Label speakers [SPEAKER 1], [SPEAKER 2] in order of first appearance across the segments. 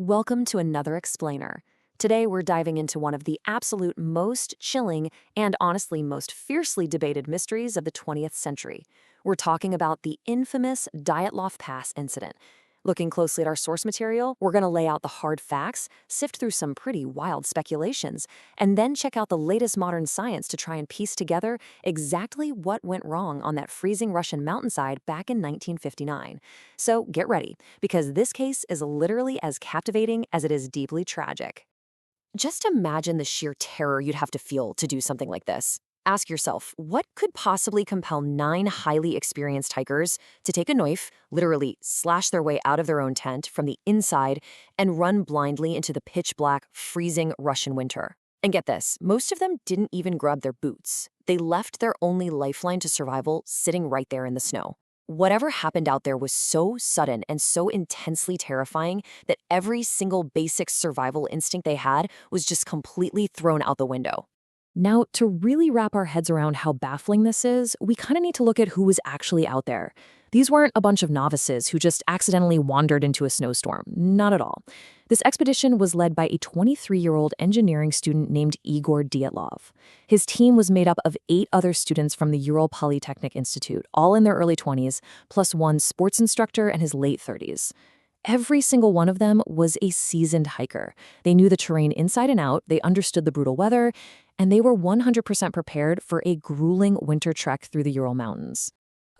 [SPEAKER 1] Welcome to another explainer. Today we're diving into one of the absolute most chilling and honestly most fiercely debated mysteries of the 20th century. We're talking about the infamous Dyatlov Pass Incident. Looking closely at our source material, we're going to lay out the hard facts, sift through some pretty wild speculations, and then check out the latest modern science to try and piece together exactly what went wrong on that freezing Russian mountainside back in 1959. So get ready, because this case is literally as captivating as it is deeply tragic. Just imagine the sheer terror you'd have to feel to do something like this. Ask yourself, what could possibly compel 9 highly experienced hikers to take a knife, literally slash their way out of their own tent from the inside, and run blindly into the pitch-black, freezing Russian winter? And get this, most of them didn't even grab their boots. They left their only lifeline to survival sitting right there in the snow. Whatever happened out there was so sudden and so intensely terrifying that every single basic survival instinct they had was just completely thrown out the window. Now, to really wrap our heads around how baffling this is, we kind of need to look at who was actually out there. These weren't a bunch of novices who just accidentally wandered into a snowstorm. Not at all. This expedition was led by a 23-year-old engineering student named Igor Dyatlov. His team was made up of 8 other students from the Ural Polytechnic Institute, all in their early 20s, plus one sports instructor in his late 30s. Every single one of them was a seasoned hiker. They knew the terrain inside and out, they understood the brutal weather, and they were 100% prepared for a grueling winter trek through the Ural Mountains.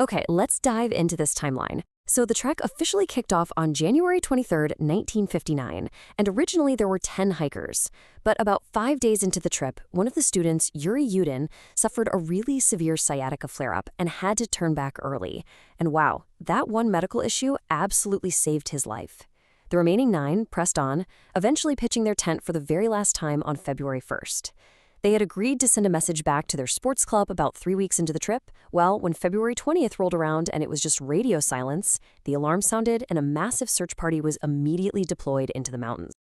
[SPEAKER 1] Okay, let's dive into this timeline. So the trek officially kicked off on January 23rd, 1959, and originally there were 10 hikers. But about 5 days into the trip, one of the students, Yuri Yudin, suffered a really severe sciatica flare-up and had to turn back early. And wow, that one medical issue absolutely saved his life. The remaining 9 pressed on, eventually pitching their tent for the very last time on February 1st. They had agreed to send a message back to their sports club about 3 weeks into the trip. Well, when February 20th rolled around and it was just radio silence, the alarm sounded and a massive search party was immediately deployed into the mountains.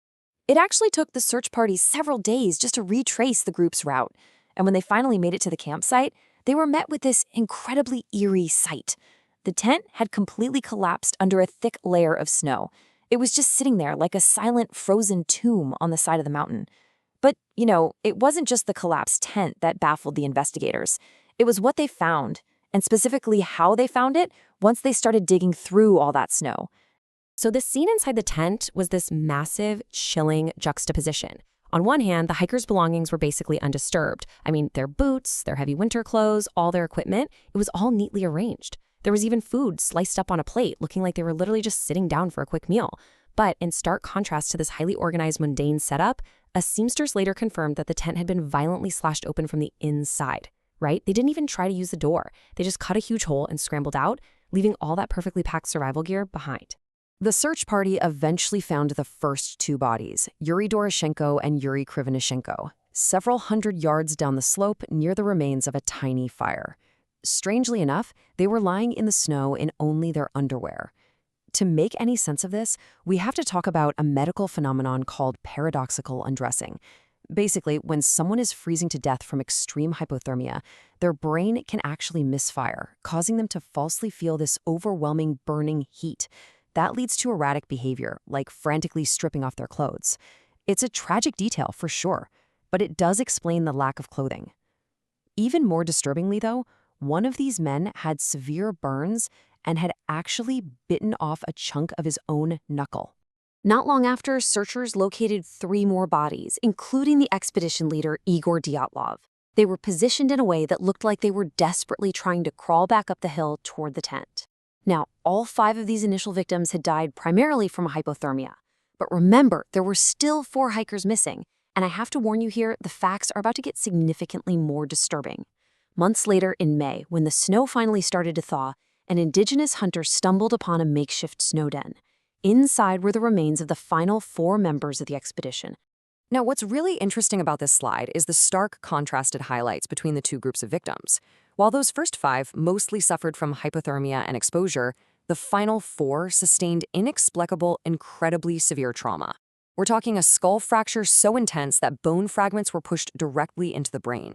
[SPEAKER 1] It actually took the search party several days just to retrace the group's route. And when they finally made it to the campsite, they were met with this incredibly eerie sight. The tent had completely collapsed under a thick layer of snow. It was just sitting there like a silent, frozen tomb on the side of the mountain. But, it wasn't just the collapsed tent that baffled the investigators. It was what they found, and specifically how they found it once they started digging through all that snow. So the scene inside the tent was this massive, chilling juxtaposition. On one hand, the hikers' belongings were basically undisturbed. I mean, their boots, their heavy winter clothes, all their equipment, it was all neatly arranged. There was even food sliced up on a plate, looking like they were literally just sitting down for a quick meal. But in stark contrast to this highly organized, mundane setup, a seamstress later confirmed that the tent had been violently slashed open from the inside, right? They didn't even try to use the door. They just cut a huge hole and scrambled out, leaving all that perfectly packed survival gear behind. The search party eventually found the first 2 bodies, Yuri Doroshenko and Yuri Krivonishenko, several hundred yards down the slope near the remains of a tiny fire. Strangely enough, they were lying in the snow in only their underwear. To make any sense of this, we have to talk about a medical phenomenon called paradoxical undressing. Basically, when someone is freezing to death from extreme hypothermia, their brain can actually misfire, causing them to falsely feel this overwhelming burning heat. That leads to erratic behavior, like frantically stripping off their clothes. It's a tragic detail for sure, but it does explain the lack of clothing. Even more disturbingly, though, one of these men had severe burns and had actually bitten off a chunk of his own knuckle. Not long after, searchers located 3 more bodies, including the expedition leader Igor Dyatlov. They were positioned in a way that looked like they were desperately trying to crawl back up the hill toward the tent. Now, all 5 of these initial victims had died primarily from hypothermia. But remember, there were still 4 hikers missing, and I have to warn you here, the facts are about to get significantly more disturbing. Months later, in May, when the snow finally started to thaw, an indigenous hunter stumbled upon a makeshift snow den. Inside were the remains of the final 4 members of the expedition. Now, what's really interesting about this slide is the stark contrasted highlights between the 2 groups of victims. While those first 5 mostly suffered from hypothermia and exposure, the final 4 sustained inexplicable, incredibly severe trauma. We're talking a skull fracture so intense that bone fragments were pushed directly into the brain.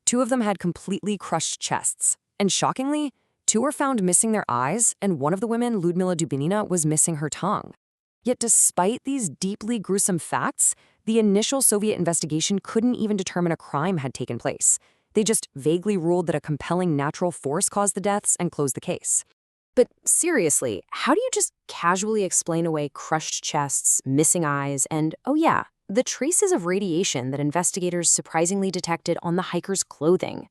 [SPEAKER 1] 2 of them had completely crushed chests, and shockingly, 2 were found missing their eyes, and one of the women, Ludmila Dubinina, was missing her tongue. Yet despite these deeply gruesome facts, the initial Soviet investigation couldn't even determine a crime had taken place. They just vaguely ruled that a compelling natural force caused the deaths and closed the case. But seriously, how do you just casually explain away crushed chests, missing eyes, and, oh yeah, the traces of radiation that investigators surprisingly detected on the hikers' clothing?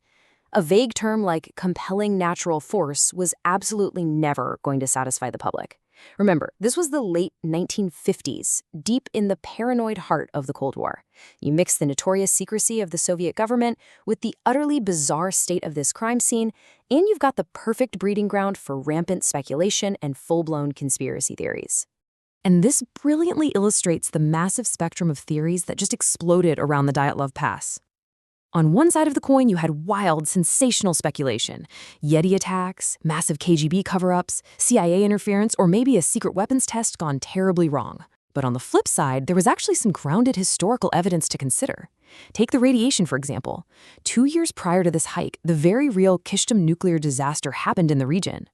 [SPEAKER 1] A vague term like compelling natural force was absolutely never going to satisfy the public. Remember, this was the late 1950s, deep in the paranoid heart of the Cold War. You mix the notorious secrecy of the Soviet government with the utterly bizarre state of this crime scene, and you've got the perfect breeding ground for rampant speculation and full-blown conspiracy theories. And this brilliantly illustrates the massive spectrum of theories that just exploded around the Dyatlov Pass. On one side of the coin, you had wild, sensational speculation. Yeti attacks, massive KGB cover-ups, CIA interference, or maybe a secret weapons test gone terribly wrong. But on the flip side, there was actually some grounded historical evidence to consider. Take the radiation, for example. 2 years prior to this hike, the very real Kishtim nuclear disaster happened in the region.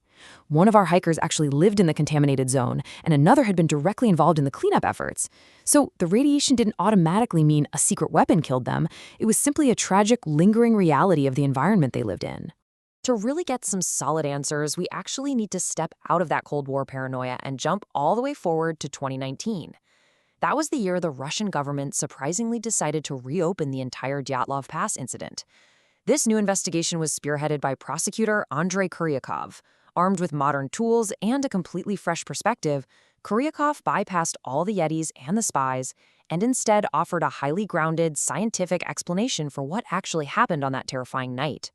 [SPEAKER 1] One of our hikers actually lived in the contaminated zone, and another had been directly involved in the cleanup efforts. So the radiation didn't automatically mean a secret weapon killed them. It was simply a tragic, lingering reality of the environment they lived in. To really get some solid answers, we actually need to step out of that Cold War paranoia and jump all the way forward to 2019. That was the year the Russian government surprisingly decided to reopen the entire Dyatlov Pass incident. This new investigation was spearheaded by prosecutor Andrei Kuryakov. Armed with modern tools and a completely fresh perspective, Kuryakov bypassed all the Yetis and the spies and instead offered a highly grounded, scientific explanation for what actually happened on that terrifying night.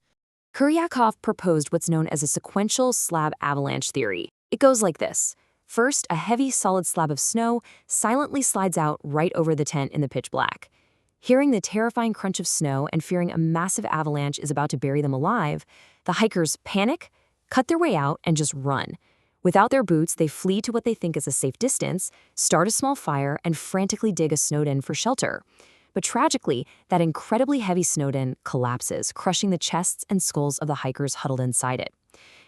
[SPEAKER 1] Kuryakov proposed what's known as a sequential slab avalanche theory. It goes like this. First, a heavy, solid slab of snow silently slides out right over the tent in the pitch black. Hearing the terrifying crunch of snow and fearing a massive avalanche is about to bury them alive, the hikers panic, cut their way out, and just run. Without their boots, they flee to what they think is a safe distance, start a small fire, and frantically dig a snow den for shelter. But tragically, that incredibly heavy snow den collapses, crushing the chests and skulls of the hikers huddled inside it.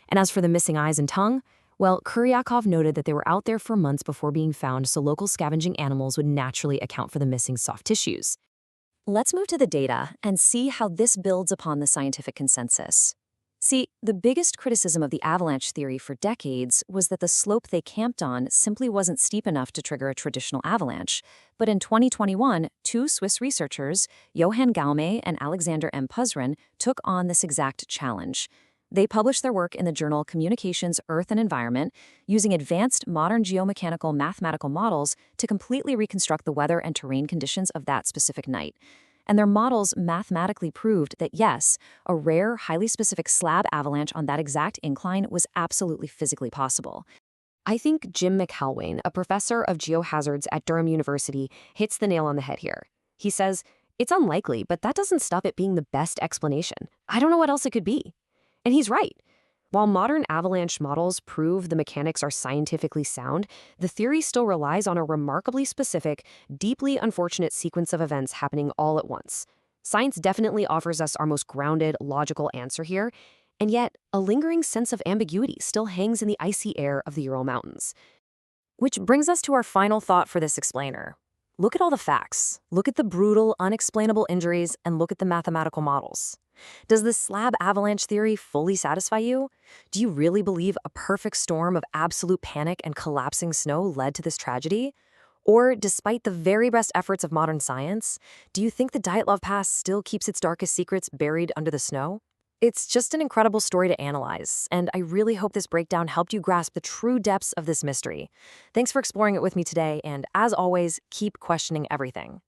[SPEAKER 1] And as for the missing eyes and tongue, well, Kuryakov noted that they were out there for months before being found, so local scavenging animals would naturally account for the missing soft tissues. Let's move to the data and see how this builds upon the scientific consensus. See, the biggest criticism of the avalanche theory for decades was that the slope they camped on simply wasn't steep enough to trigger a traditional avalanche. But in 2021, 2 Swiss researchers, Johann Gaume and Alexander M. Puzrin, took on this exact challenge. They published their work in the journal Communications, Earth and Environment, using advanced modern geomechanical mathematical models to completely reconstruct the weather and terrain conditions of that specific night. And their models mathematically proved that yes, a rare, highly specific slab avalanche on that exact incline was absolutely physically possible. I think Jim McElwain, a professor of geohazards at Durham University, hits the nail on the head here. He says, it's unlikely, but that doesn't stop it being the best explanation. I don't know what else it could be. And he's right. While modern avalanche models prove the mechanics are scientifically sound, the theory still relies on a remarkably specific, deeply unfortunate sequence of events happening all at once. Science definitely offers us our most grounded, logical answer here, and yet a lingering sense of ambiguity still hangs in the icy air of the Ural Mountains. Which brings us to our final thought for this explainer. Look at all the facts. Look at the brutal, unexplainable injuries, and look at the mathematical models. Does the slab avalanche theory fully satisfy you? Do you really believe a perfect storm of absolute panic and collapsing snow led to this tragedy? Or, despite the very best efforts of modern science, do you think the Dyatlov Pass still keeps its darkest secrets buried under the snow? It's just an incredible story to analyze, and I really hope this breakdown helped you grasp the true depths of this mystery. Thanks for exploring it with me today, and as always, keep questioning everything.